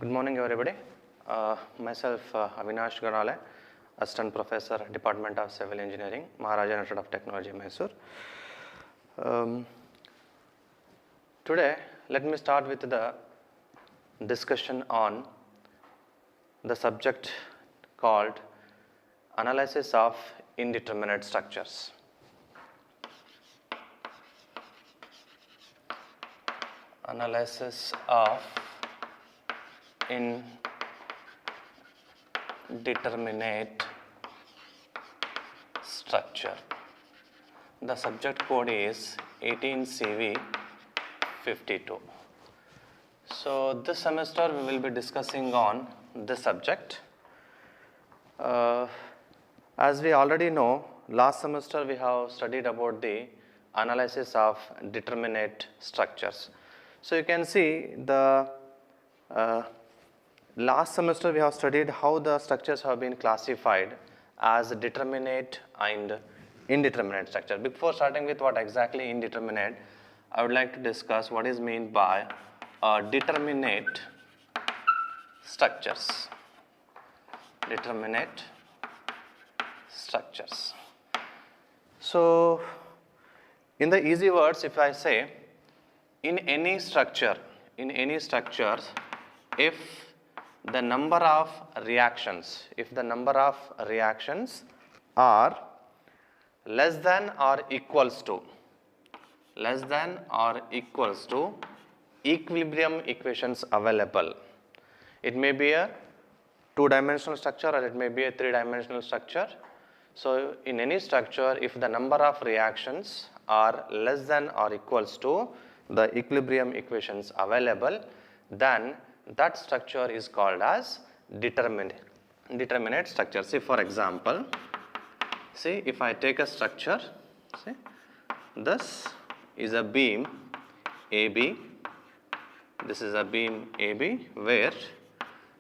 Good morning, everybody. Myself, Avinash Ganale, Assistant Professor, Department of Civil Engineering, Maharaja Institute of Technology, Mysore. Today, let me start with the discussion on the subject called Analysis of Indeterminate Structures. Analysis of indeterminate structure. The subject code is 18CV52. So this semester we will be discussing on this subject. As we already know, last semester we have studied about the analysis of determinate structures. So you can see the last semester we have studied how the structures have been classified as determinate and indeterminate structure. Before starting with what exactly indeterminate, I would like to discuss what is meant by determinate structures. Determinate structures. So in the easy words, if I say in any structure, if the number of reactions are less than or equals to equilibrium equations available. It may be a two-dimensional structure or it may be a three-dimensional structure. So in any structure, if the number of reactions are less than or equals to the equilibrium equations available, then that structure is called as determinate structure. See, for example, if I take a structure, this is a beam AB, this is a beam AB where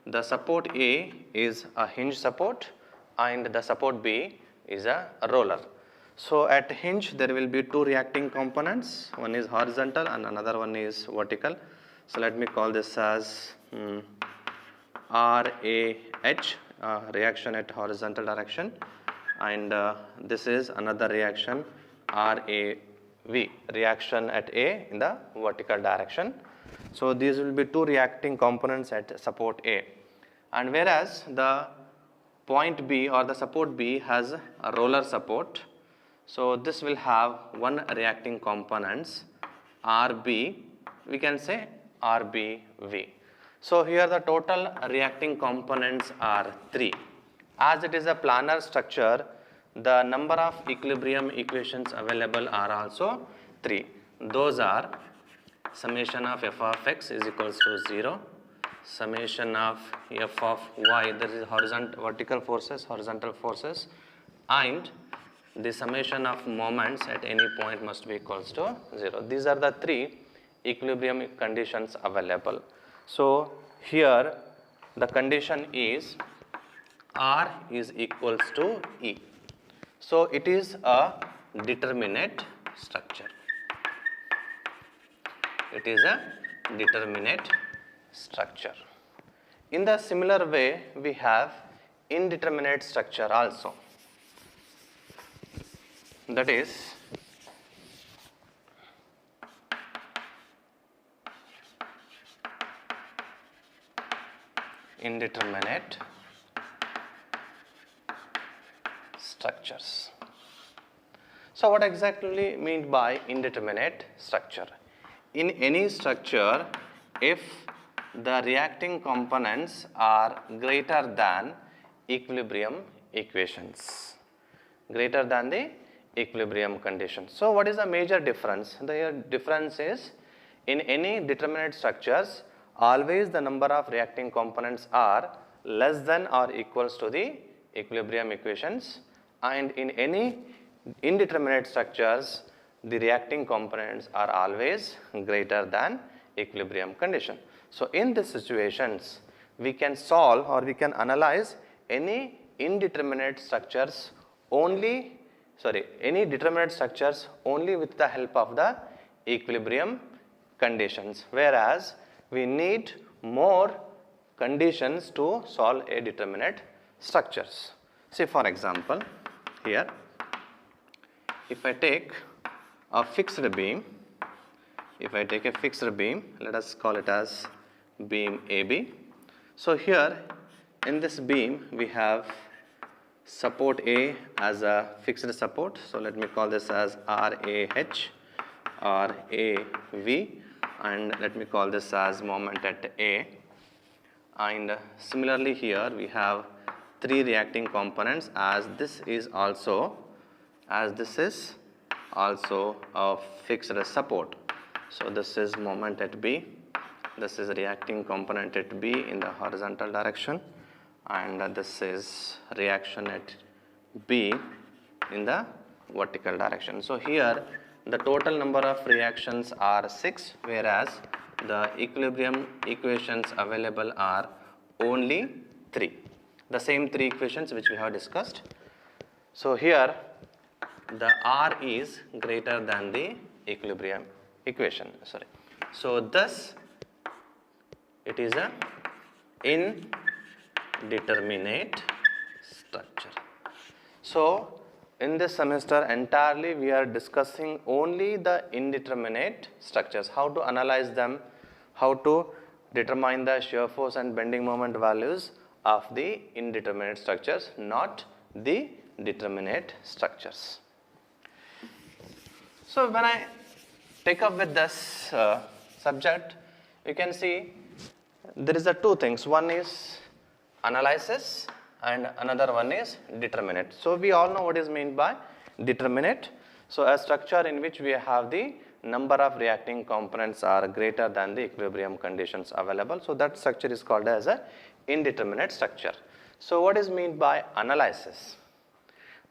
the support A is a hinge support and the support B is a roller. So at hinge there will be two reacting components, one is horizontal and another one is vertical. So let me call this as RAH, reaction at horizontal direction, and this is another reaction RAV, reaction at A in the vertical direction. So these will be two reacting components at support A, and whereas the point B or the support B has a roller support, so this will have one reacting components RB, we can say RBV. So here the total reacting components are 3. As it is a planar structure, the number of equilibrium equations available are also 3. Those are summation of f of x is equals to 0, summation of f of y, that is vertical forces, horizontal forces, and the summation of moments at any point must be equals to 0. These are the 3 equilibrium conditions available. So here the condition is R is equals to E. So it is a determinate structure. It is a determinate structure. In the similar way, we have indeterminate structure also. That is indeterminate structures. So what exactly mean by indeterminate structure? In any structure, if the reacting components are greater than equilibrium equations, greater than the equilibrium condition. So what is the major difference? The difference is in any determinate structures, always the number of reacting components are less than or equals to the equilibrium equations, and in any indeterminate structures, the reacting components are always greater than equilibrium condition. So in these situations, we can solve or we can analyze any determinate structures only with the help of the equilibrium conditions, whereas we need more conditions to solve a determinate structures. See, for example, here if I take a fixed beam, let us call it as beam AB. So here in this beam we have support A as a fixed support. So let me call this as RAH or AV, and let me call this as moment at A. And similarly here we have three reacting components, as this is also a fixed support. So this is moment at B, this is reacting component at B in the horizontal direction, and this is reaction at B in the vertical direction. So here the total number of reactions are 6, whereas the equilibrium equations available are only 3. The same 3 equations which we have discussed. So here the R is greater than the equilibrium equation. So thus it is a indeterminate structure. So in this semester entirely we are discussing only the indeterminate structures, how to analyze them, how to determine the shear force and bending moment values of the indeterminate structures, not the determinate structures. So when I take up with this subject, you can see there is two things. One is analysis and another one is determinate. So we all know what is meant by determinate. So a structure in which we have the number of reacting components are greater than the equilibrium conditions available. So that structure is called as a indeterminate structure. So what is meant by analysis?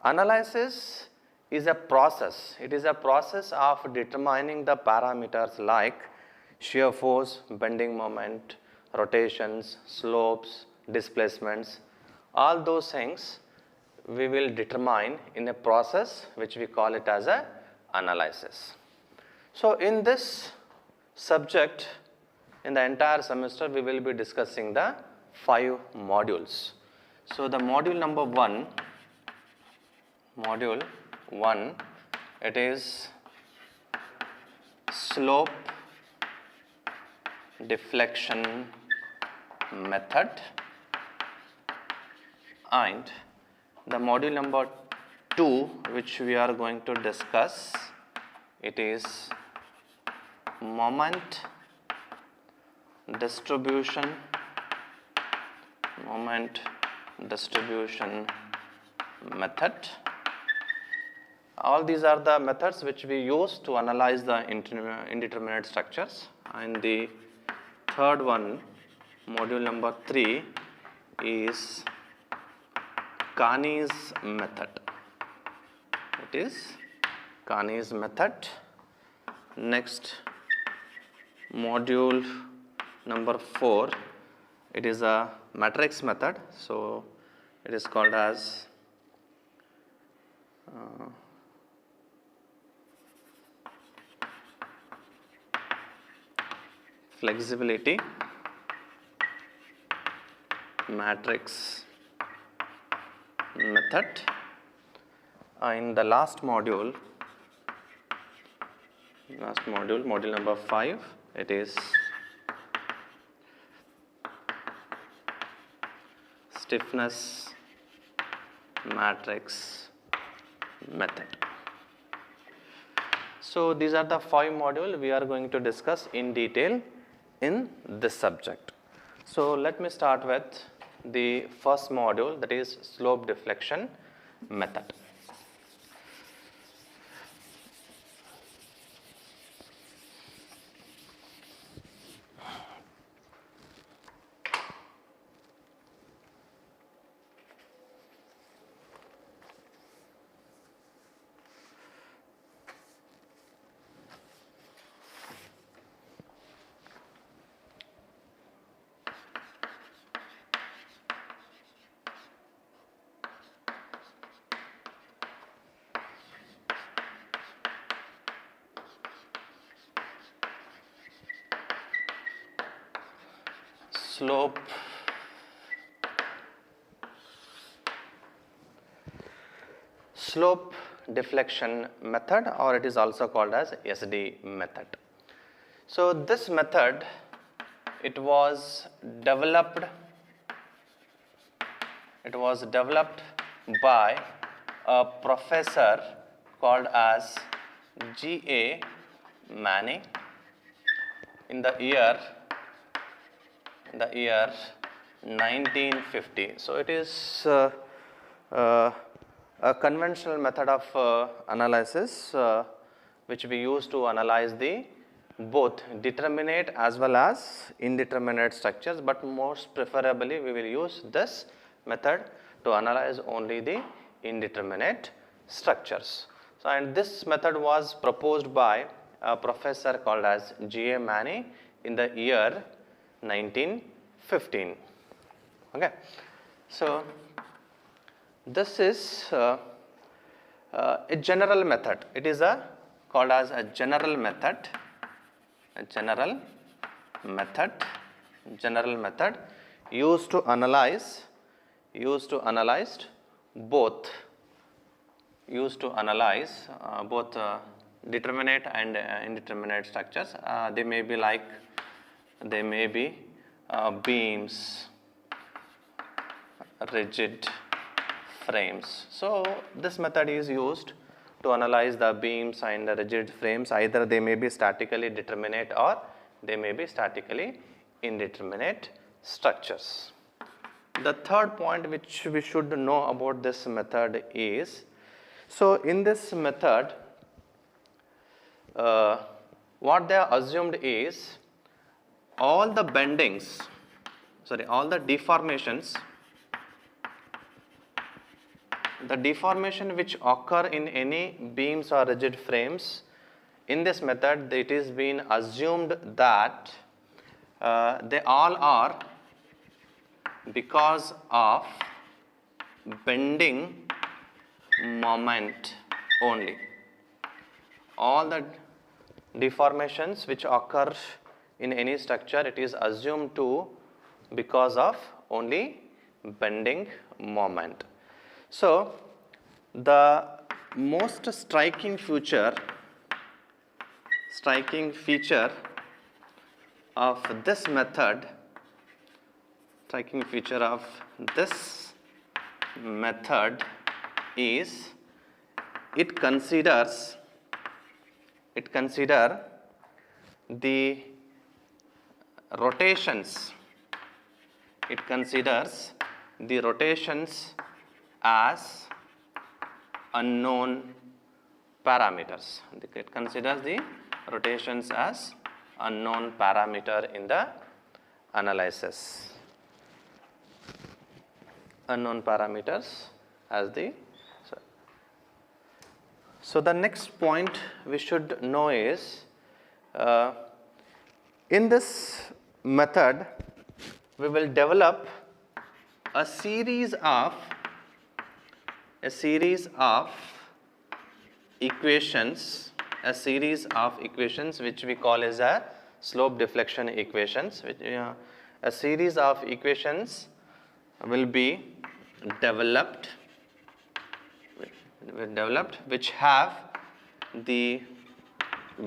Analysis is a process. It is a process of determining the parameters like shear force, bending moment, rotations, slopes, displacements. All those things we will determine in a process which we call it as a analysis. So in this subject, in the entire semester, we will be discussing the 5 modules. So the module number 1, it is slope deflection method, and the module number 2 which we are going to discuss, it is moment distribution method. All these are the methods which we use to analyze the indeterminate structures. And the third one, module number 3, is Carney's method. It is Carney's method. Next, module number 4, it is a matrix method. So it is called as flexibility matrix method. And the last module, module number 5, it is stiffness matrix method. So these are the 5 modules we are going to discuss in detail in this subject. So let me start with the first module, that is slope deflection method. Slope slope deflection method, or it is also called as SD method. So this method, it was developed by a professor called as G.A. Manning in the year 1950. So it is a conventional method of analysis which we use to analyze the both determinate as well as indeterminate structures, but most preferably we will use this method to analyze only the indeterminate structures. So, and this method was proposed by a professor called as G.A. Manning in the year 1915. Okay. So, this is a general method. It is called as a general method. General method used to analyze both determinate and indeterminate structures. They may be beams, rigid frames. So this method is used to analyze the beams and the rigid frames. Either they may be statically determinate or they may be statically indeterminate structures. The third point which we should know about this method is, so in this method, what they are assumed is all the deformations, the deformation which occur in any beams or rigid frames, in this method it is been assumed that they all are because of bending moment only. All the deformations which occur in any structure, it is assumed to because of only bending moment. So the most striking feature of this method is it consider the rotations. It considers the rotations as unknown parameters. It considers the rotations as unknown parameter in the analysis. Unknown parameters as the. So the next point we should know is, in this method we will develop a series of equations which we call as a slope deflection equations. A series of equations will be developed which have the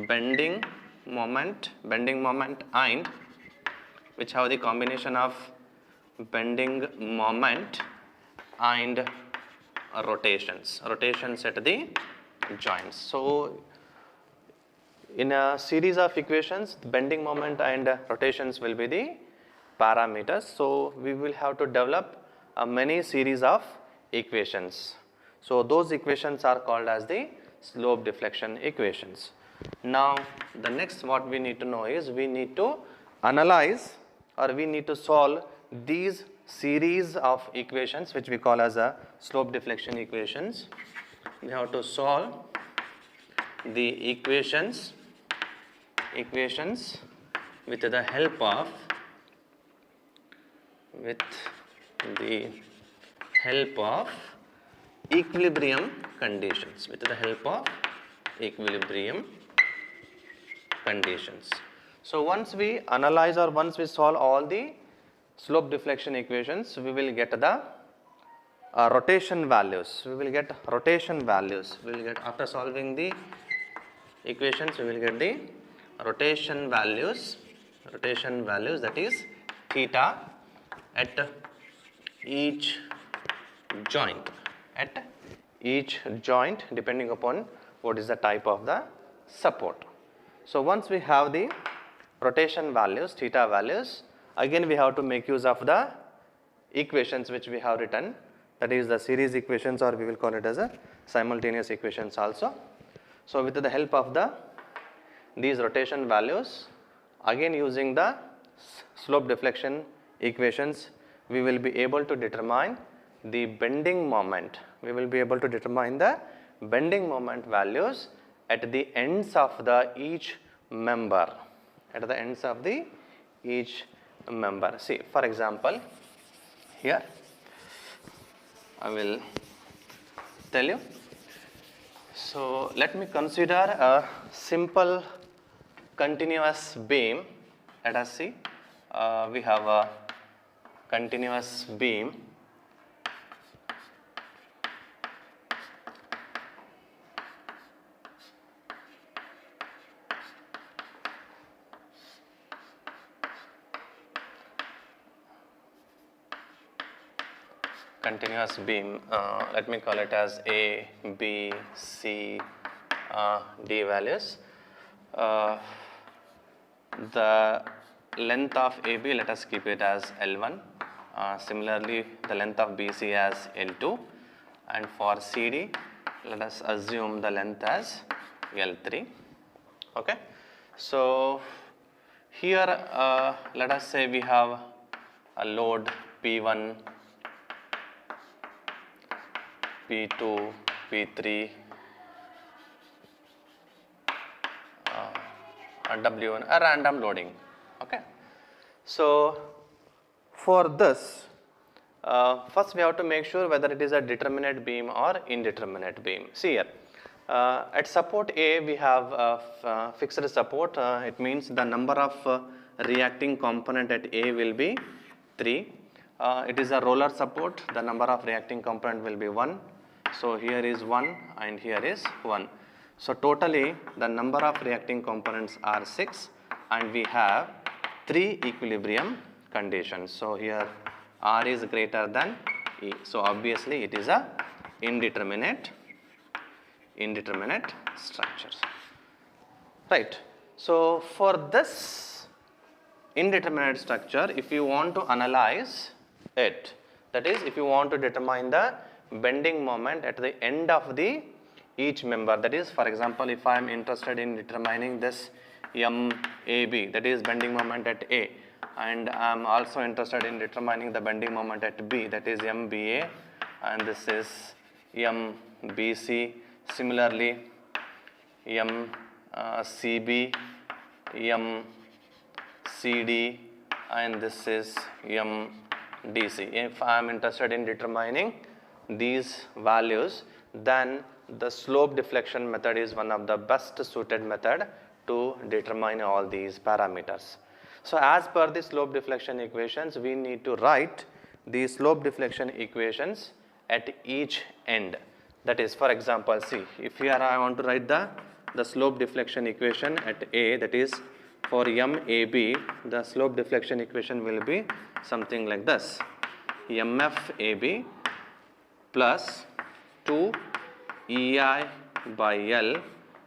bending moment and which have the combination of bending moment and rotations at the joints. So in a series of equations, the bending moment and rotations will be the parameters. So we will have to develop a many series of equations. So those equations are called as the slope deflection equations. Now the next what we need to know is, we need to analyze or we need to solve these series of equations which we call as a slope deflection equations. We have to solve the equations with the help of equilibrium conditions. So once we analyze or once we solve all the slope deflection equations, we will get the rotation values. We will get rotation values. We will get, after solving the equations, we will get the rotation values, that is theta at each joint, depending upon what is the type of the support. So once we have the rotation values, theta values, again we have to make use of the equations which we have written, that is the series equations, or we will call it as a simultaneous equations also. So with the help of these rotation values, again using the slope deflection equations, we will be able to determine the bending moment. We will be able to determine the bending moment values at the ends of the each member. See, for example, here I will tell you. So let me consider a simple continuous beam. Let us see. We have a continuous beam. Let me call it as A, B, C, D values. The length of AB, let us keep it as L1. Similarly, the length of BC as L2, and for CD, let us assume the length as L3. Okay. So here, let us say we have a load P1, P2, P3, W1, a random loading. Okay. So for this, first we have to make sure whether it is a determinate beam or indeterminate beam. See here, at support A we have fixed support. It means the number of reacting component at A will be 3. It is a roller support. The number of reacting component will be 1. So here is 1 and here is 1. So totally the number of reacting components are 6, and we have 3 equilibrium conditions. So here R is greater than E. So obviously it is a indeterminate structure. Right. So for this indeterminate structure, if you want to analyze it, that is, if you want to determine the bending moment at the end of each member, that is, for example, if I am interested in determining this MAB, that is bending moment at A, and I am also interested in determining the bending moment at B, that is MBA, and this is MBC. Similarly, MCB, MCD, and this is MDC. If I am interested in determining these values, then the slope deflection method is one of the best suited method to determine all these parameters. So as per the slope deflection equations, we need to write the slope deflection equations at each end. That is, for example, see, if here I want to write the slope deflection equation at A, that is for MAB, the slope deflection equation will be something like this: MFAB plus 2 EI by L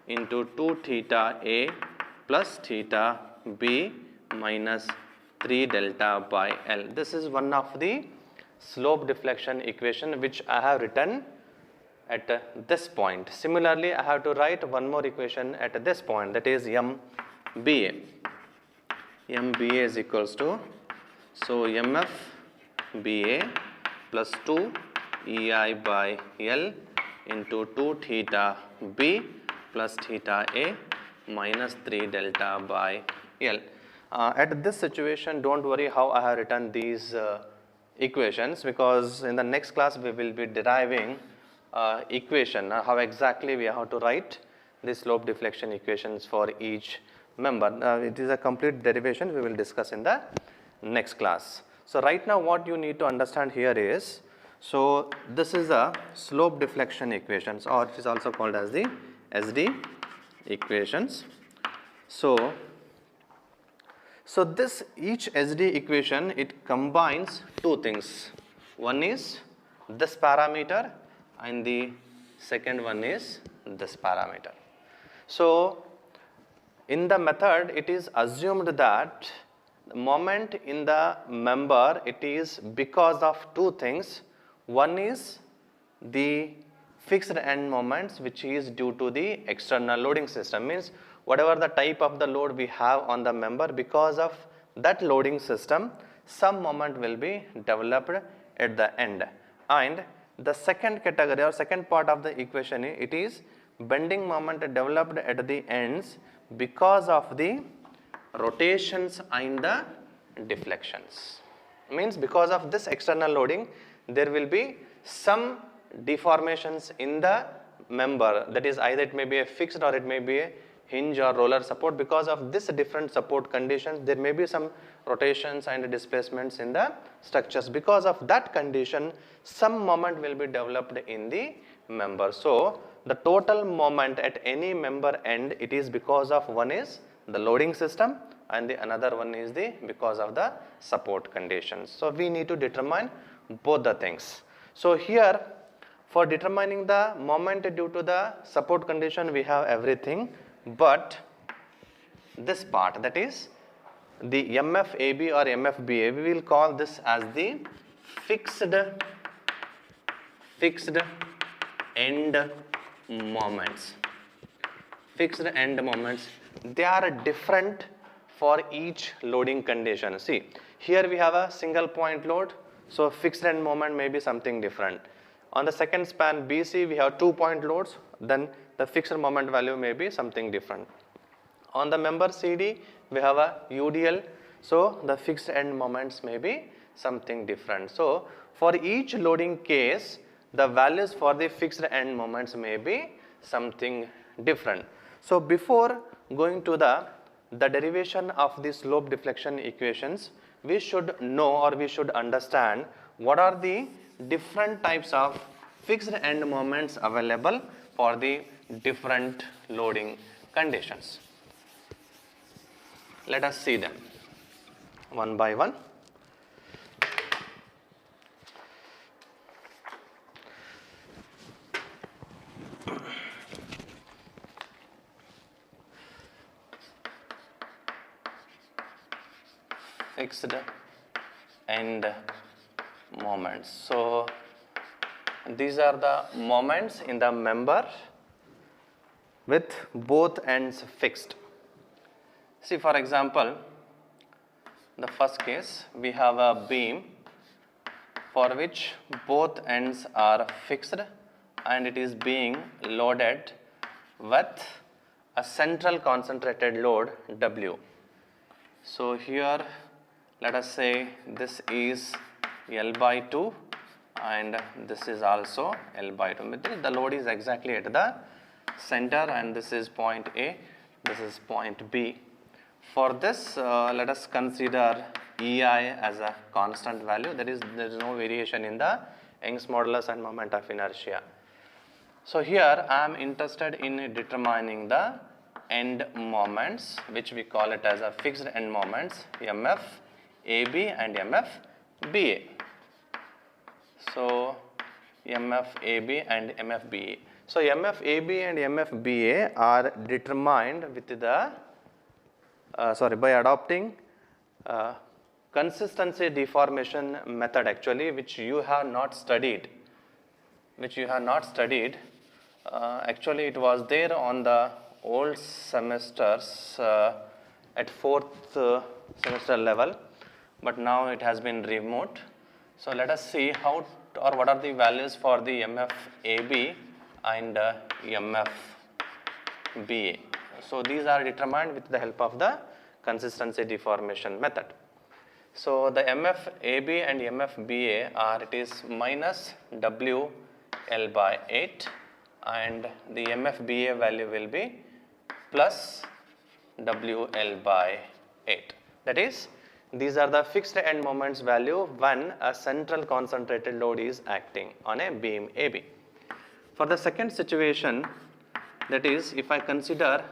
into 2 theta A plus theta B minus 3 delta by L. This is one of the slope deflection equation which I have written at this point. Similarly, I have to write one more equation at this point, that is MBA. MBA is equals to, so MFBA plus 2 EI by L into 2 theta B plus theta A minus 3 delta by L. At this situation, don't worry how I have written these equations, because in the next class we will be deriving equation, how exactly we have to write the slope deflection equations for each member. It is a complete derivation we will discuss in the next class. So right now what you need to understand here is, So this is a slope deflection equations, or it is also called as the SD equations. So this each SD equation, it combines two things. One is this parameter and the second one is this parameter. So in the method, it is assumed that the moment in the member, it is because of two things. One is the fixed end moments, which is due to the external loading system, means whatever the type of the load we have on the member, because of that loading system, some moment will be developed at the end. And the second category or second part of the equation, it is bending moment developed at the ends because of the rotations and the deflections. Means because of this external loading, there will be some deformations in the member, that is either it may be a fixed or it may be a hinge or roller support. Because of this different support conditions, there may be some rotations and displacements in the structures. Because of that condition, some moment will be developed in the member. So the total moment at any member end, it is because of one is the loading system and the another one is the because of the support conditions. So we need to determine both the things. So here for determining the moment due to the support condition, we have everything, but this part, that is the MFAB or MFBA, we will call this as the fixed end moments. Fixed end moments, they are different for each loading condition. See, here we have a single point load, so fixed end moment may be something different. On the second span BC, we have 2 point loads, then the fixed moment value may be something different. On the member CD, we have a UDL, so the fixed end moments may be something different. So for each loading case, the values for the fixed end moments may be something different. So before going to the derivation of the slope deflection equations, we should know or we should understand what are the different types of fixed end moments available for the different loading conditions. Let us see them one by one. Fixed end moments. So these are the moments in the member with both ends fixed. See, for example, the first case, we have a beam for which both ends are fixed and it is being loaded with a central concentrated load W. So here let us say this is L by 2 and this is also L by 2. The load is exactly at the center and this is point A, this is point B. For this, let us consider EI as a constant value, that is there is no variation in the Young's modulus and moment of inertia. So here I am interested in determining the end moments, which we call it as a fixed end moments, MF AB and MF BA. So MF AB and MF BA. So MF AB and MF BA are determined with the by adopting consistency deformation method, actually, which you have not studied. Actually, it was there on the old semesters at 4th semester level, but now it has been removed. So let us see how or what are the values for the MF AB and MF BA. So these are determined with the help of the consistency deformation method. So the MF AB and MF BA are, it is minus W L by 8 and the MF BA value will be plus W L by 8. That is, These are the fixed end moments value when a central concentrated load is acting on a beam AB. For the second situation, that is, if I consider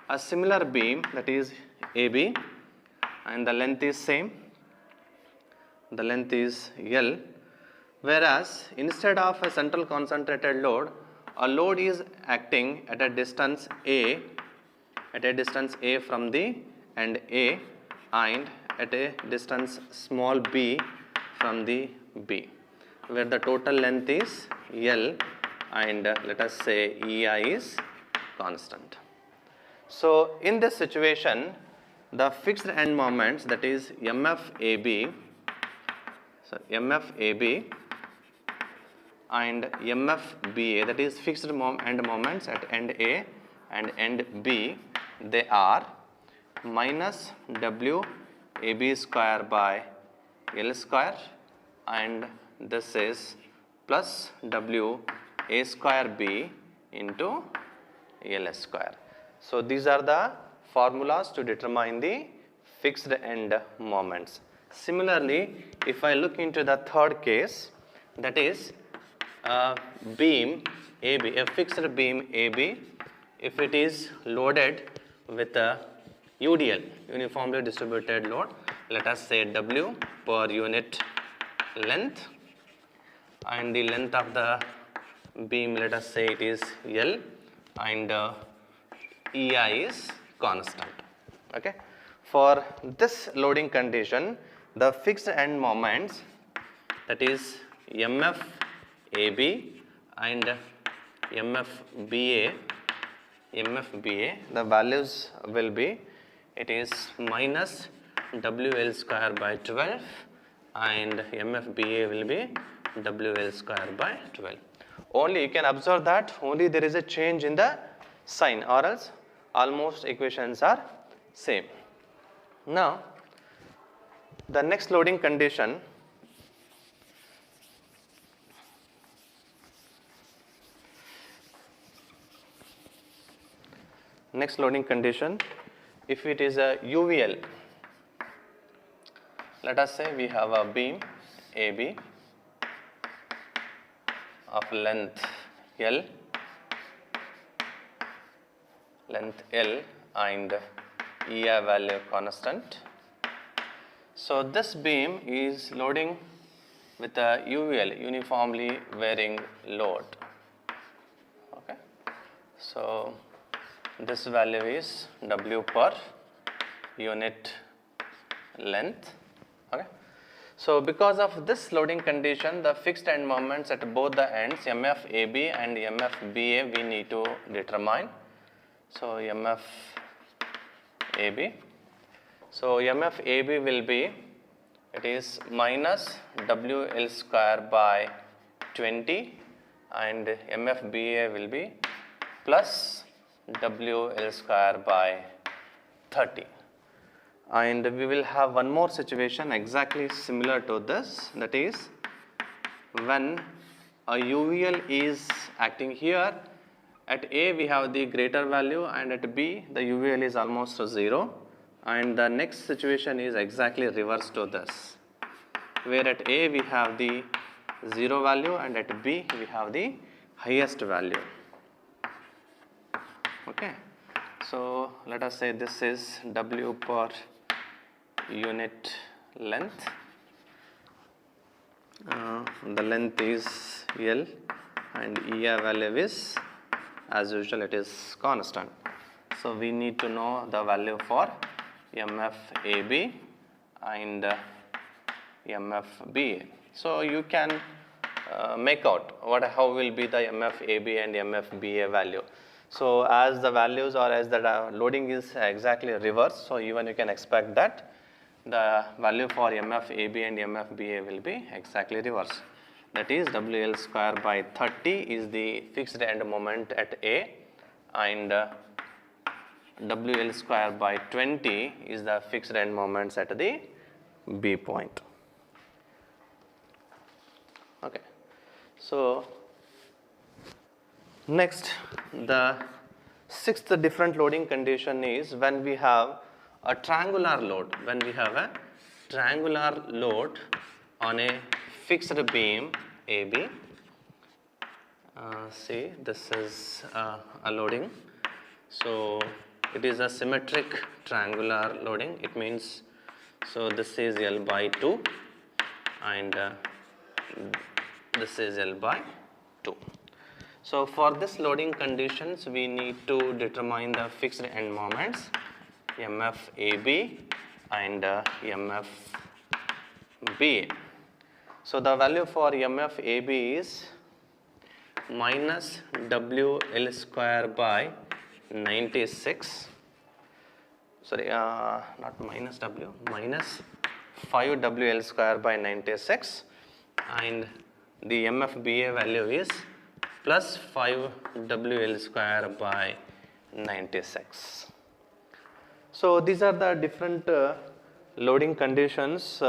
a similar beam, that is AB, and the length is same, the length is L, whereas instead of a central concentrated load, a load is acting at a distance A, from the end A, and at a distance small b from the B, where the total length is L and let us say EI is constant. So in this situation, the fixed end moments, that is MFAB, and MFBA, that is fixed end moments at end A and end B, they are minus WAB square by L square, and this is plus WA square B into L square. So these are the formulas to determine the fixed end moments. Similarly, if I look into the third case, that is beam AB, a fixed beam AB, if it is loaded with a UDL, uniformly distributed load, let us say W per unit length, and the length of the beam, let us say it is L, and EI is constant. Okay. For this loading condition, the fixed end moments, that is MFAB and MFBA, the values will be, it is minus WL square by 12 and MFBA will be WL square by 12. Only you can observe that only there is a change in the sign, or else almost equations are same. Now the next loading condition, if it is a UVL, let us say we have a beam AB of length L and EI value constant. So this beam is loading with a UVL, uniformly varying load. Okay. So this value is W per unit length. Okay. So because of this loading condition, the fixed end moments at both the ends, MFAB and MFBA, we need to determine. So MFAB. So MFAB will be, it is minus WL square by 20 and MFBA will be plus WL square by 30. And we will have one more situation exactly similar to this, that is when a UVL is acting here, at A we have the greater value and at B the UVL is almost 0, and the next situation is exactly reverse to this, where at A we have the 0 value and at B we have the highest value. Okay. So let us say this is W per unit length, the length is L and EI value is, as usual, it is constant. So we need to know the value for MFAB and MFBA. So you can make out how will be the MFAB and MFBA value. So as the values or as the loading is exactly reverse, so even you can expect that the value for MFAB and MFBA will be exactly reverse. That is WL square by 30 is the fixed end moment at A and WL square by 20 is the fixed end moments at the B point. Okay. So next, the sixth different loading condition is when we have a triangular load. When we have a triangular load on a fixed beam AB. See, this is a loading. So it is a symmetric triangular loading. It means, so this is L by 2 and this is L by 2. So for this loading conditions, we need to determine the fixed end moments MF AB and MF BA. So the value for MF AB is minus WL square by 96. Sorry, not minus W, minus 5WL square by 96, and the MFBA value is plus 5WL square by 96. So these are the different loading conditions.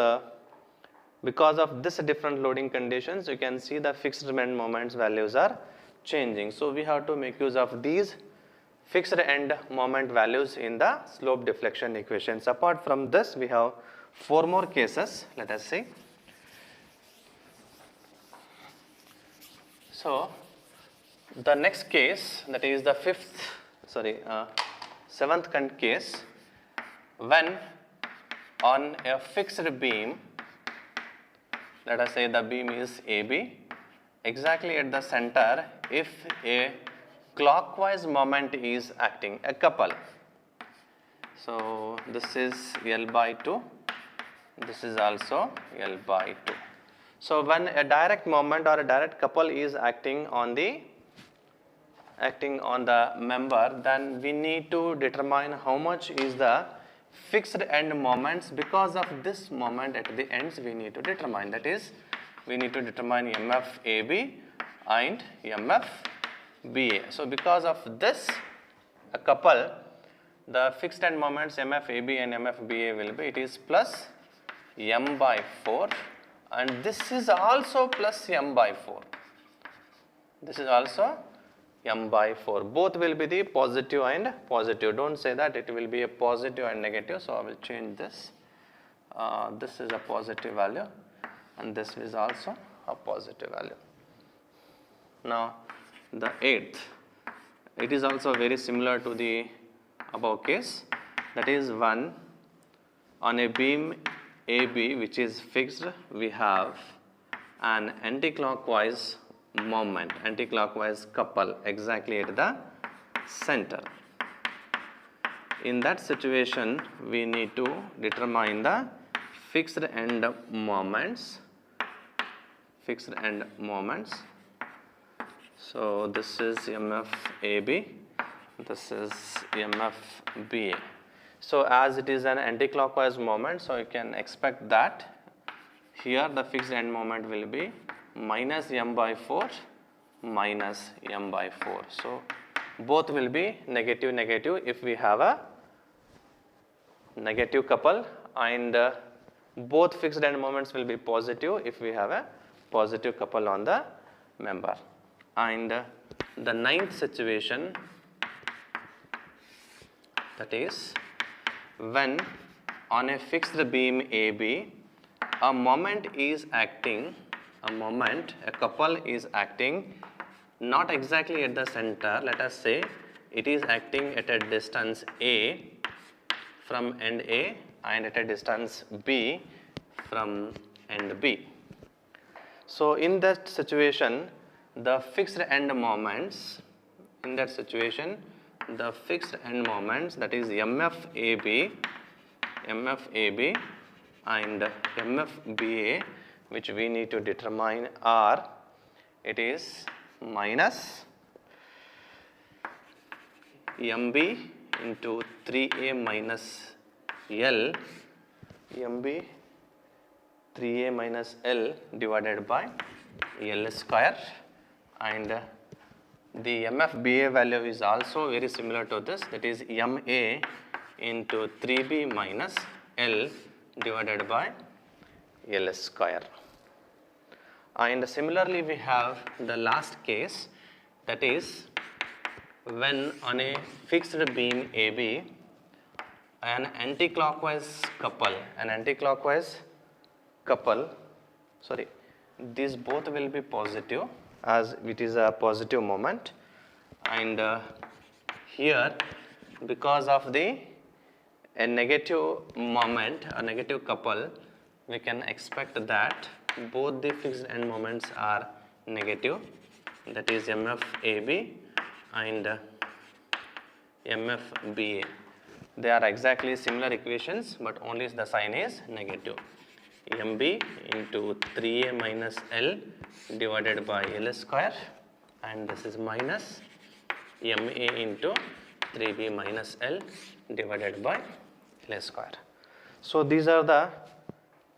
Because of this different loading conditions, you can see the fixed end moments values are changing. So we have to make use of these fixed end moment values in the slope deflection equations. Apart from this, we have 4 more cases. Let us see. So the next case, that is the seventh case, when on a fixed beam, let us say the beam is AB, exactly at the center, if a clockwise moment is acting, a couple. So this is L by 2, this is also L by 2. So when a direct moment or a direct couple is acting on the member, then we need to determine how much is the fixed end moments. Because of this moment at the ends, we need to determine, that is, we need to determine MF AB and MF BA. So because of this a couple, the fixed end moments MF AB and MF BA will be, it is plus M by 4, and this is also plus M by 4. This is also M by 4. Both will be the positive and positive. Don't say that it will be a positive and negative. So I will change this. This is a positive value and this is also a positive value. Now the 8th, it is also very similar to the above case. That is, one on a beam AB which is fixed, we have an anti-clockwise moment, anti-clockwise couple exactly at the center. In that situation, we need to determine the fixed end moments. So this is MF AB, this is MF BA. So as it is an anti-clockwise moment, so you can expect that here the fixed end moment will be minus M by 4 minus M by 4. So both will be negative negative if we have a negative couple, and both fixed end moments will be positive if we have a positive couple on the member. And the 9th situation, that is, when on a fixed beam AB a moment is acting, a couple is acting not exactly at the center. Let us say it is acting at a distance A from end A and at a distance B from end B. So in that situation, the fixed end moments, that is MF AB and MF BA, which we need to determine, are, it is minus MB into 3A minus L, MB 3A minus L divided by L square, and the MF BA value is also very similar to this, that is MA into 3B minus L divided by L square. And similarly we have the last case, that is when on a fixed beam AB an anti-clockwise couple, sorry, these both will be positive as it is a positive moment, and here because of a negative moment, a negative couple, we can expect that both the fixed end moments are negative, that is MFAB and MFBA. They are exactly similar equations, but only the sign is negative. MB into 3A minus L divided by L square, and this is minus MA into 3B minus L divided by L square. So these are the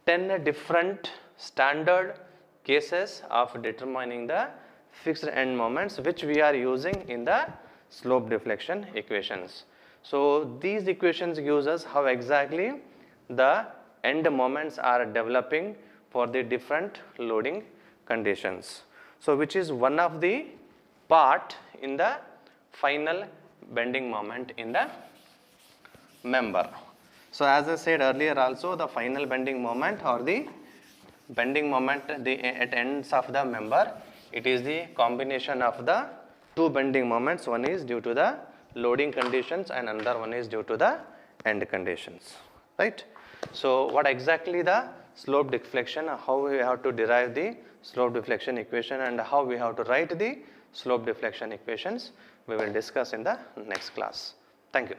10 different standard cases of determining the fixed end moments which we are using in the slope deflection equations. So these equations gives us how exactly the end moments are developing for the different loading conditions. So which is one of the part in the final bending moment in the member. So as I said earlier also, the final bending moment or the bending moment at ends of the member, it is the combination of the two bending moments. One is due to the loading conditions and another one is due to the end conditions, right? So what exactly the slope deflection, how we have to derive the slope deflection equation and how we have to write the slope deflection equations, we will discuss in the next class. Thank you.